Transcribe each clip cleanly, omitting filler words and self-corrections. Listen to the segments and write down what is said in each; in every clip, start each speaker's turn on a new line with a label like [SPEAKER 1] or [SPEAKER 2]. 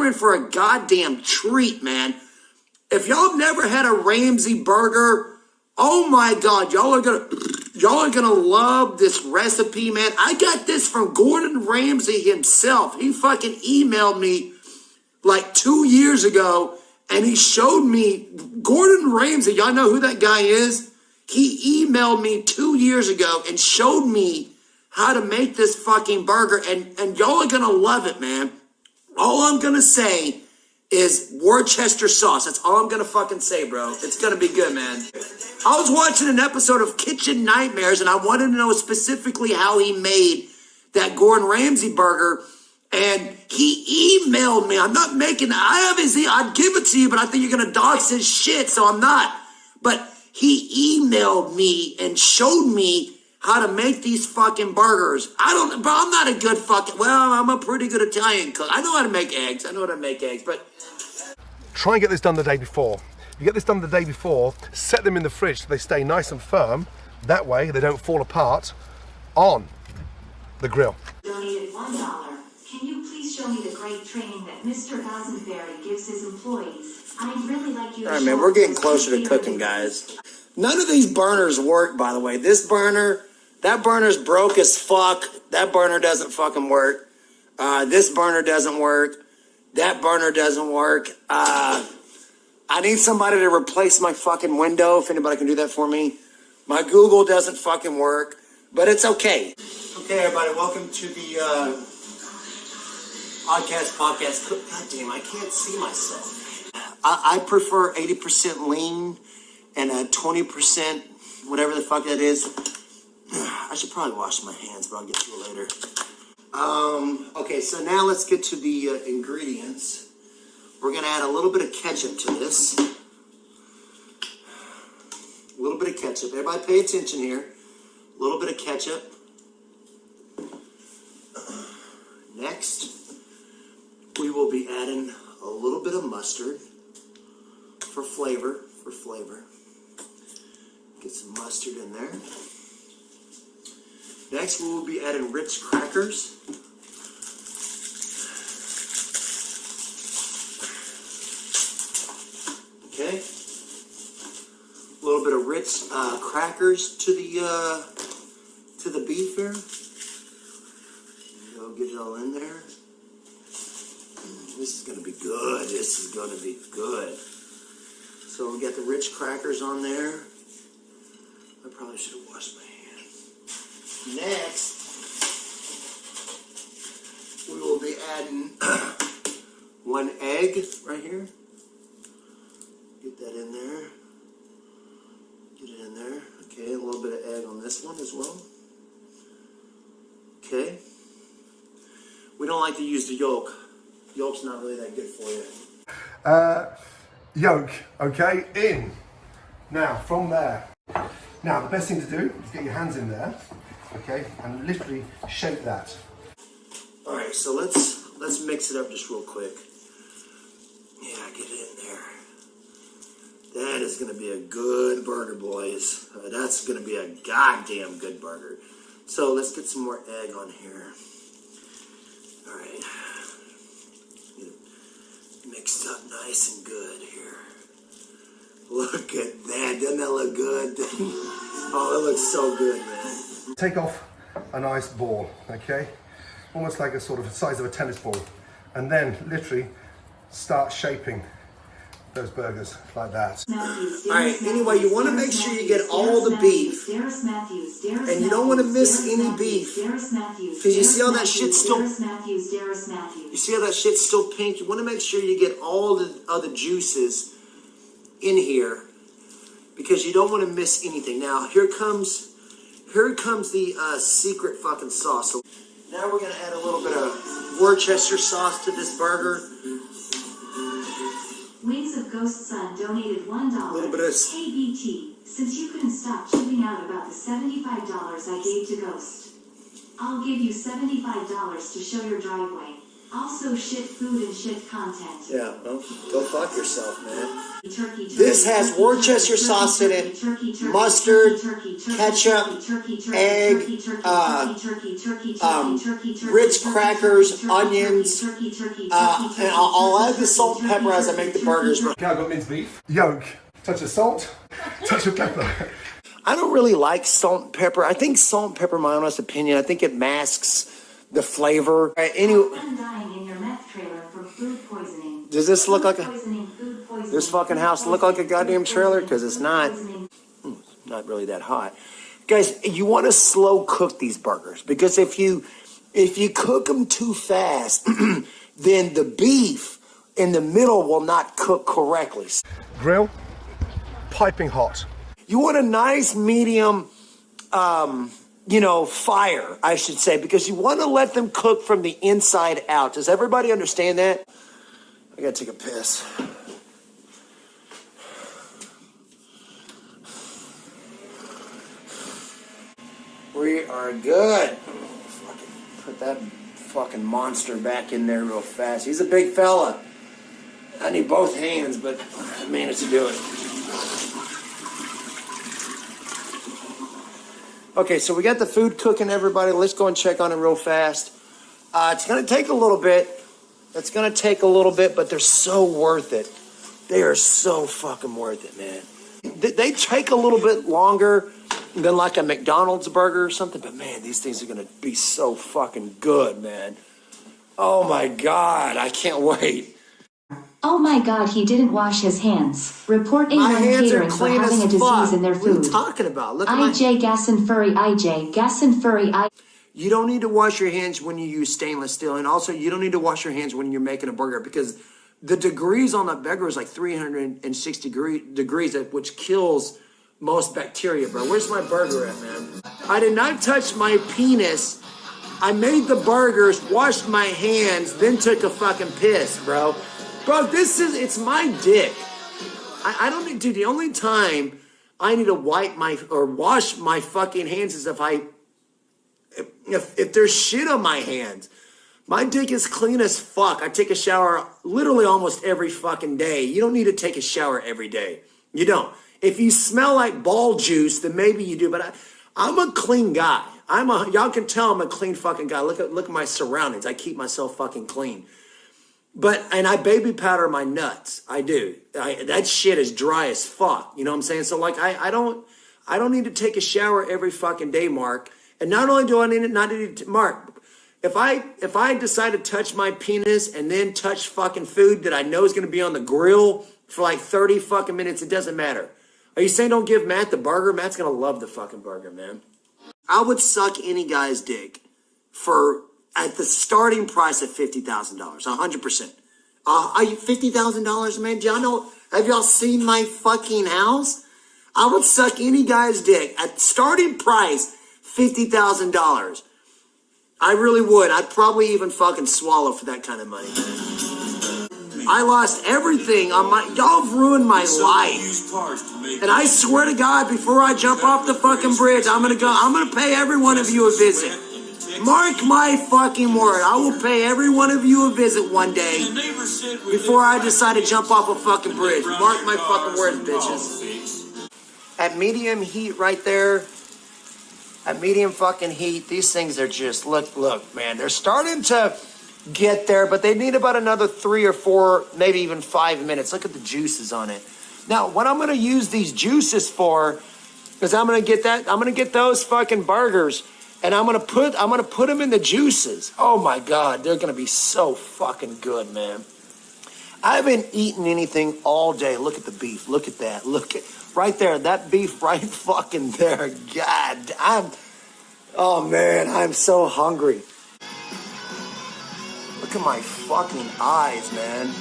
[SPEAKER 1] in for a goddamn treat, man. If y'all have never had a Ramsay burger, oh my God, y'all are gonna love this recipe, man. I got this from Gordon Ramsay himself. He fucking emailed me like 2 years ago, and he showed me Gordon Ramsay. Y'all know who that guy is? He emailed me 2 years ago and showed me how to make this fucking burger, and y'all are gonna love it, man. All I'm gonna say is Worcester sauce. That's all I'm gonna fucking say, bro. It's gonna be good, man. I was watching an episode of Kitchen Nightmares, and I wanted to know specifically how he made that Gordon Ramsay burger, and he emailed me. I'm not making, I'd give it to you, but I think you're gonna dox his shit, so I'm not. But he emailed me and showed me how to make these fucking burgers. But I'm not a good I'm a pretty good Italian cook. I know how to make eggs. But
[SPEAKER 2] try and get this done the day before. You get this done the day before, set them in the fridge so they stay nice and firm. That way they don't fall apart on the grill.
[SPEAKER 3] Donated $1. Can you please show me the great training that Mr. Ghazanfari gives his employees? I'd really like you to.
[SPEAKER 1] All right, man, we're getting closer to cooking, guys. None of these burners work, by the way. This burner, that burner's broke as fuck. That burner doesn't fucking work. This burner doesn't work. That burner doesn't work. I need somebody to replace my fucking window, if anybody can do that for me. My Google doesn't fucking work, but it's okay. Okay, everybody, welcome to the OddKast's podcast. God damn, I can't see myself. I prefer 80% lean and 20%, whatever the fuck that is. I should probably wash my hands, but I'll get to it later. Okay, so now let's get to the ingredients. We're going to add a little bit of ketchup to this. A little bit of ketchup. Everybody pay attention here. A little bit of ketchup. Next, we will be adding a little bit of mustard for flavor. Get some mustard in there. Next, we will be adding Ritz crackers. Okay, a little bit of Ritz crackers to the beef here. Go get it all in there. This is gonna be good. So we got the Ritz crackers on there. I probably should have washed my hands. Next, we will be adding 1 egg right here. Get that in there. Get it in there. Okay, a little bit of egg on this one as well. Okay. We don't like to use the yolk. Yolk's not really that good for you.
[SPEAKER 2] Yolk, okay, in. Now, from there. Now, the best thing to do is get your hands in there, okay, and literally shake that.
[SPEAKER 1] All right, so let's mix it up just real quick. Yeah, get it in there. That is going to be a good burger, boys. That's going to be a goddamn good burger. So let's get some more egg on here. All right. Get it mixed up nice and good here. Look at that. Doesn't that look good? Oh, it looks so good, man.
[SPEAKER 2] Take off a nice ball, okay? Almost like a sort of the size of a tennis ball. And then literally start shaping those burgers like that.
[SPEAKER 1] All right, anyway, you want to make sure you get all the beef. And you don't want to miss any beef. Because you see how that shit's still... You see how that shit's still pink? You want to make sure you get all the other juices in here. Because you don't want to miss anything. Now, here comes the secret fucking sauce. So now we're going to add a little bit of Worcester sauce to this burger.
[SPEAKER 3] Wings of Ghost Son donated $1.
[SPEAKER 1] A little bit of...
[SPEAKER 3] Hey BT, since you couldn't stop chipping out about the $75 I gave to Ghost, I'll give you $75 to show your driveway. Also shit food and shit content.
[SPEAKER 1] Yeah, well, go fuck yourself, man.
[SPEAKER 3] Turkey,
[SPEAKER 1] This has Worcester sauce in it, mustard, ketchup, egg, Ritz crackers, onions, and I'll add the salt and pepper as I make the burgers.
[SPEAKER 2] Okay, I've got minced beef, yolk, touch of salt, touch of pepper.
[SPEAKER 1] I don't really like salt and pepper. I think salt and pepper, in my honest opinion, I think it masks the flavor. Anyway,
[SPEAKER 3] dying in your meth trailer from food poisoning.
[SPEAKER 1] does this look like a...
[SPEAKER 3] Food poisoning,
[SPEAKER 1] This fucking house look like a goddamn trailer? Because it's not. Not really that hot. Guys, you want to slow cook these burgers. Because if you cook them too fast, then the beef in the middle will not cook correctly.
[SPEAKER 2] Grill, piping hot.
[SPEAKER 1] You want a nice medium, fire, I should say, because you want to let them cook from the inside out. Does everybody understand that? I gotta take a piss. We are good. Put that fucking monster back in there real fast. He's a big fella. I need both hands, but I managed to do it. Okay, so we got the food cooking, everybody. Let's go and check on it real fast. It's going to take a little bit. It's going to take a little bit, but they're so worth it. They are so fucking worth it, man. They take a little bit longer than like a McDonald's burger or something, but man, these things are going to be so fucking good, man. Oh my God, I can't wait.
[SPEAKER 3] Oh my God, he didn't wash his hands. Report
[SPEAKER 1] My
[SPEAKER 3] A-1
[SPEAKER 1] hands are
[SPEAKER 3] Catering for
[SPEAKER 1] clean
[SPEAKER 3] having
[SPEAKER 1] as
[SPEAKER 3] a disease
[SPEAKER 1] fuck.
[SPEAKER 3] in their
[SPEAKER 1] What are
[SPEAKER 3] food.
[SPEAKER 1] you talking about? Look at my...
[SPEAKER 3] IJ Ghazanfari.
[SPEAKER 1] You don't need to wash your hands when you use stainless steel. And also, you don't need to wash your hands when you're making a burger because the degrees on that burger is like 360 degrees, which kills most bacteria, bro. Where's my burger at, man? I did not touch my penis. I made the burgers, washed my hands, then took a fucking piss, bro. Bro, it's my dick. I don't need, dude, the only time I need to wash my fucking hands is if there's shit on my hands. My dick is clean as fuck. I take a shower literally almost every fucking day. You don't need to take a shower every day. You don't. If you smell like ball juice, then maybe you do, but I'm a clean guy. Y'all can tell I'm a clean fucking guy. Look at my surroundings. I keep myself fucking clean. And I baby powder my nuts. I do. That shit is dry as fuck. You know what I'm saying? So like I don't need to take a shower every fucking day, Mark. And not only do I need to, Mark, if I decide to touch my penis and then touch fucking food that I know is gonna be on the grill for like 30 fucking minutes, it doesn't matter. Are you saying don't give Matt the burger? Matt's gonna love the fucking burger, man. I would suck any guy's dick at the starting price of $50,000, 100%. Are you $50,000, man? Do y'all know? Have y'all seen my fucking house? I would suck any guy's dick at the starting price, $50,000. I really would. I'd probably even fucking swallow for that kind of money, man. I lost everything on y'all have ruined my life. And I swear to God, before I jump off the fucking bridge, I'm gonna pay every one of you a visit. Mark my fucking word. I will pay every one of you a visit one day before I decide to jump off a fucking bridge. Mark my fucking words, bitches. At medium heat right there, at medium fucking heat, these things are just, look, man, they're starting to get there, but they need about another 3 or 4, maybe even 5 minutes. Look at the juices on it. Now, what I'm going to use these juices for is I'm going to get those fucking burgers and I'm going to put them in the juices. Oh my God, they're going to be so fucking good, man. I haven't eaten anything all day. Look at the beef. Look at that. Look at right there. That beef right fucking there. God, oh man, I'm so hungry. Look at my fucking eyes, man.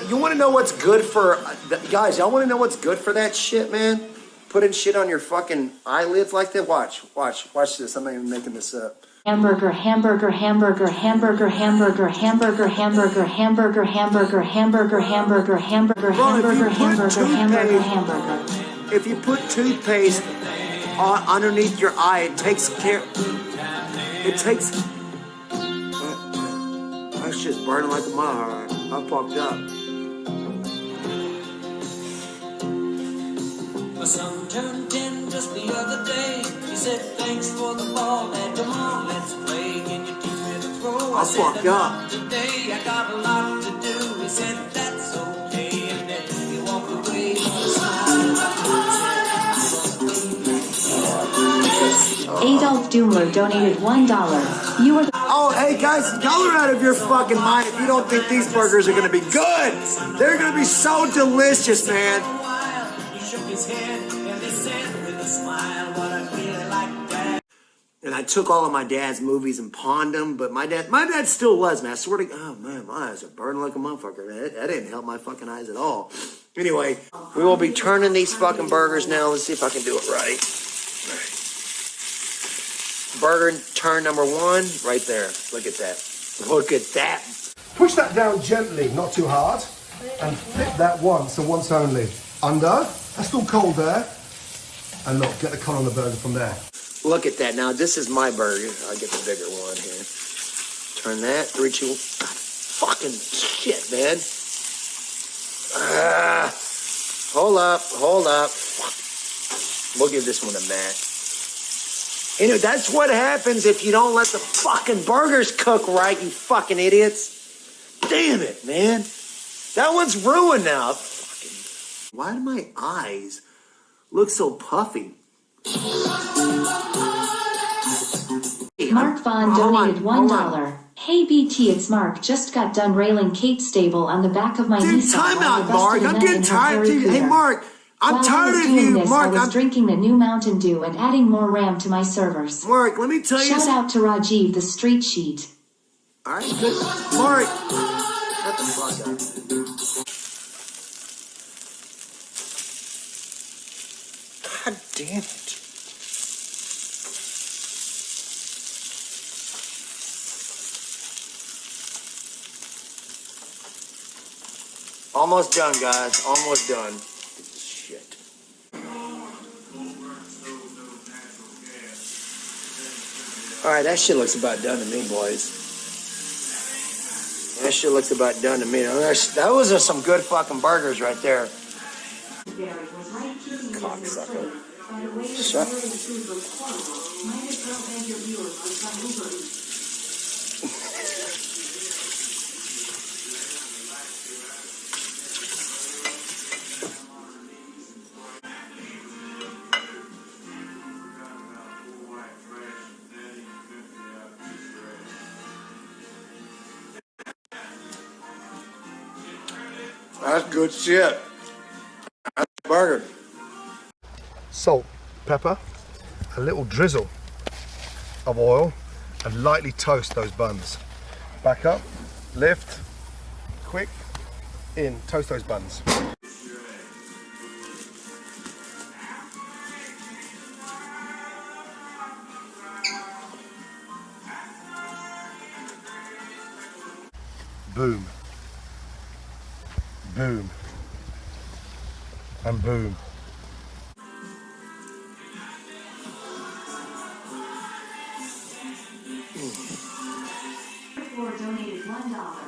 [SPEAKER 1] You want to know what's good for, guys, y'all want to know what's good for that shit, man? Putting shit on your fucking eyelids like that? Watch this. I'm not even making this up.
[SPEAKER 3] Hamburger.
[SPEAKER 1] If you put toothpaste underneath your eye, it takes care. shit's burning like a mother. I fucked up.
[SPEAKER 4] My son turned 10 just the other day. He said, thanks for the ball, Dad, come on, let's play. Can you teach me to throw?
[SPEAKER 1] I fucked up.
[SPEAKER 4] Today I got a lot to do. He said, that's okay. And then he walked away with a smile.
[SPEAKER 3] Adolf Doomler donated $1. You are the
[SPEAKER 1] Oh, hey guys, y'all are out of your fucking mind if you don't think these burgers are gonna be good. They're gonna be so delicious, man.
[SPEAKER 4] He shook his head and he said with a smile, what I really like that.
[SPEAKER 1] And I took all of my dad's movies and pawned them, but my dad still was, man. I swear to God, oh man, my eyes are burning like a motherfucker, man. That didn't help my fucking eyes at all. Anyway, we will be turning these fucking burgers now. Let's see if I can do it right. Burger turn number 1, right there. Look at that. Look at that.
[SPEAKER 2] Push that down gently, not too hard, and flip that once and once only. Under, that's still cold there. And look, get the color on the burger from there.
[SPEAKER 1] Look at that. Now, this is my burger. I'll get the bigger one here. Turn that. 3, 2, fucking shit, man. Hold up. Fuck. We'll give this one a match. Anyway, that's what happens if you don't let the fucking burgers cook right, you fucking idiots. Damn it, man. That one's ruined now. Why do my eyes look so puffy?
[SPEAKER 3] Mark Vaughn donated $1. Hey BT, it's Mark. Just got done railing Kate Stable on the back of my
[SPEAKER 1] Dude,
[SPEAKER 3] Nissan.
[SPEAKER 1] time
[SPEAKER 3] while I
[SPEAKER 1] out, Mark.
[SPEAKER 3] busted a
[SPEAKER 1] I'm
[SPEAKER 3] nut
[SPEAKER 1] getting
[SPEAKER 3] in her
[SPEAKER 1] tired.
[SPEAKER 3] Harry
[SPEAKER 1] Dude. Hey,
[SPEAKER 3] Cooter.
[SPEAKER 1] Mark. I'm
[SPEAKER 3] While
[SPEAKER 1] tired
[SPEAKER 3] I was
[SPEAKER 1] of
[SPEAKER 3] doing
[SPEAKER 1] you,
[SPEAKER 3] this,
[SPEAKER 1] Mark.
[SPEAKER 3] I was
[SPEAKER 1] I'm
[SPEAKER 3] drinking the new Mountain Dew and adding more RAM to my servers.
[SPEAKER 1] Mark, let me tell you
[SPEAKER 3] Shout
[SPEAKER 1] something.
[SPEAKER 3] out to Rajiv, the street sheet.
[SPEAKER 1] All right, good. Mark, shut the fuck up. God damn it. Almost done, guys. Almost done. Shit. All right, that shit looks about done to me, boys. That shit looks about done to me. Those are some good fucking burgers right there. Cocksucker. Shut. That's good shit. That's a burger.
[SPEAKER 2] Salt, pepper, a little drizzle of oil, and lightly toast those buns. Back up, lift, quick, in, toast those buns. Boom. Boom. And boom.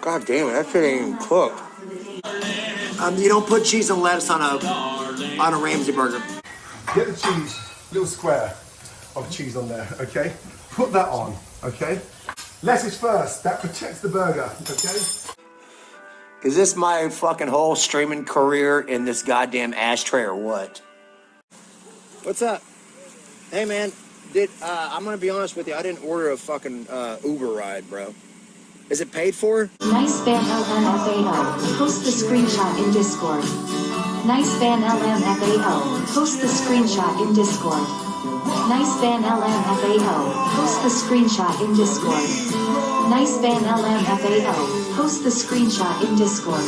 [SPEAKER 1] God damn it, that shit ain't even cooked. You don't put cheese and lettuce on a Ramsay burger.
[SPEAKER 2] Get the cheese, little square of cheese on there, okay? Put that on, okay? Lettuce first, that protects the burger, okay?
[SPEAKER 1] Is this my fucking whole streaming career in this goddamn ashtray or what? What's up? Hey man, I'm gonna be honest with you, I didn't order a fucking Uber ride, bro. Is it paid for?
[SPEAKER 3] Nice van LMFAO. Post the screenshot in Discord. Nice van LMFAO. Post the screenshot in Discord. Nice van LMFAO. Post the screenshot in Discord. Nice van LMFAO. Post the screenshot in Discord.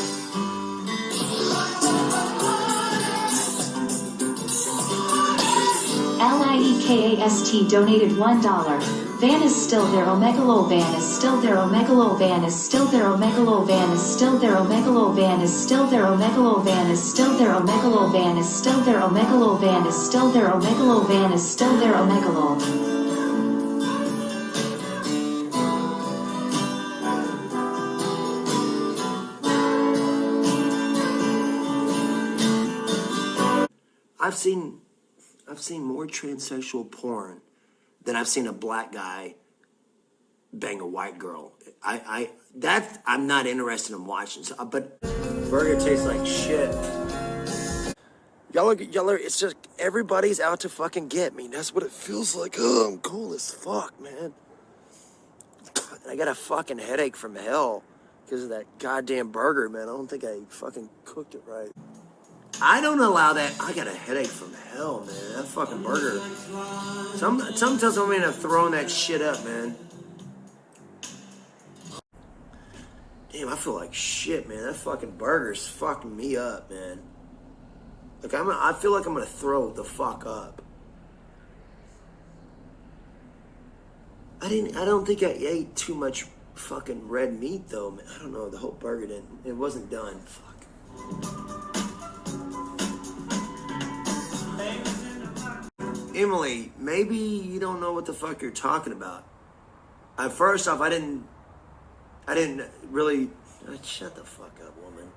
[SPEAKER 3] LIEKAST donated $1. Van is still there, Omegalo van is still there, Omegalo van is still there, Omegalo van is still there, Omegalo van is still there, Omegalo van is still there, Omegalo van is still there, Omegalo van is still there, Omegalo van is still there, Omegalo.
[SPEAKER 1] I've seen more transsexual porn than I've seen a black guy bang a white girl. I'm not interested in watching. So, but burger tastes like shit. Y'all are, it's just everybody's out to fucking get me. That's what it feels like. Oh, I'm cool as fuck, man. I got a fucking headache from hell because of that goddamn burger, man. I don't think I fucking cooked it right. I don't allow that. I got a headache from hell, man. That fucking burger. Something tells me I'm throwing that shit up, man. Damn, I feel like shit, man. That fucking burger's fucking me up, man. Like I feel like I'm gonna throw the fuck up. I don't think I ate too much fucking red meat though, man. I don't know, the whole burger it wasn't done. Fuck. Emily, maybe you don't know what the fuck you're talking about. First off, I didn't really shut the fuck up, woman.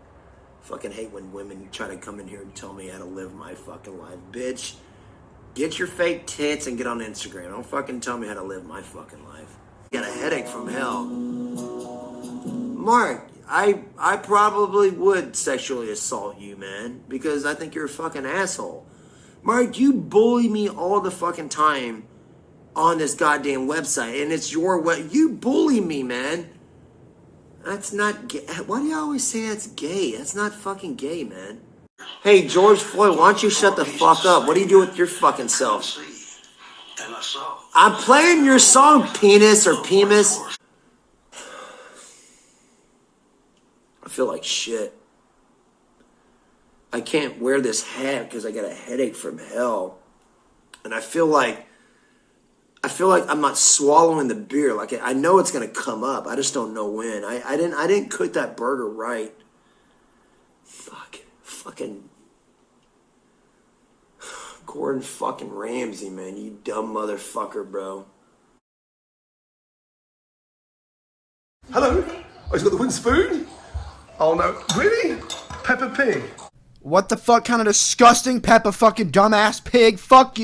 [SPEAKER 1] Fucking hate when women try to come in here and tell me how to live my fucking life. Bitch, get your fake tits and get on Instagram. Don't fucking tell me how to live my fucking life. Got a headache from hell. Mark, I probably would sexually assault you, man, because I think you're a fucking asshole. Mark, you bully me all the fucking time on this goddamn website, and it's your way. You bully me, man. That's not gay. Why do you always say that's gay? That's not fucking gay, man. Hey, George Floyd, why don't you shut the fuck up? What do you do with your fucking self? I'm playing your song, penis or penis. I feel like shit. I can't wear this hat because I got a headache from hell. And I feel like I'm not swallowing the beer. Like I know it's gonna come up. I just don't know when. I didn't cook that burger right. Fucking Gordon fucking Ramsay, man. You dumb motherfucker, bro.
[SPEAKER 2] Hello? Oh, he's got the wooden spoon? Oh no, really? Peppa Pig.
[SPEAKER 5] What the fuck kind of disgusting Peppa fucking dumbass pig? Fuck you.